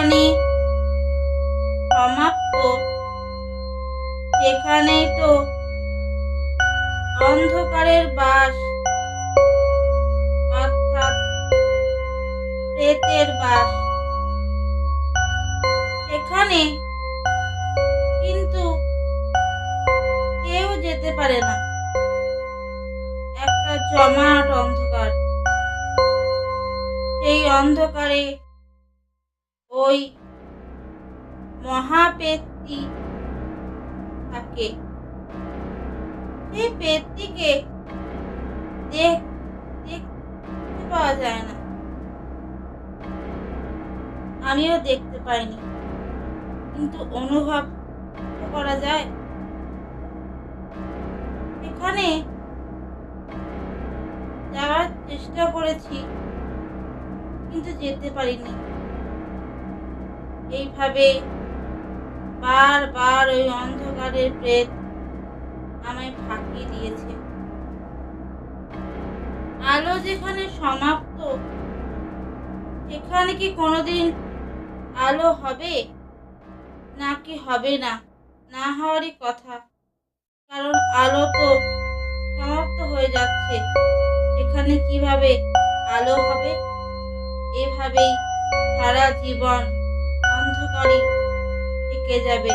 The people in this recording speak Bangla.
যেখানে সমাপ্ত সেখানেই তো অন্ধকারের বাস, অর্থাৎ প্রেতের বাস। সেখানে কিন্তু কেউ যেতে পারে না। একটা জমাট অন্ধকার। সেই অন্ধকারে ওই মহাপেতটি থাকে। সেই পেতটিকে দেখতে পাওয়া যায় না, আমিও দেখতে পাইনি, কিন্তু অনুভব করা যায়। এখানে যাওয়ার চেষ্টা করেছি, কিন্তু যেতে পারিনি। এইভাবে বারবার ওই অন্ধকারের প্রেত আমায় ফাঁকি দিয়েছে। আলো যেখানে সমাপ্ত সেখানে কি কোনোদিন আলো হবে নাকি হবে না? না হওয়ারই কথা, কারণ আলো তো সমাপ্ত হয়ে যাচ্ছে। এখানে কিভাবে আলো হবে? এভাবেই সারা জীবন অন্ধকারই থেকে যাবে।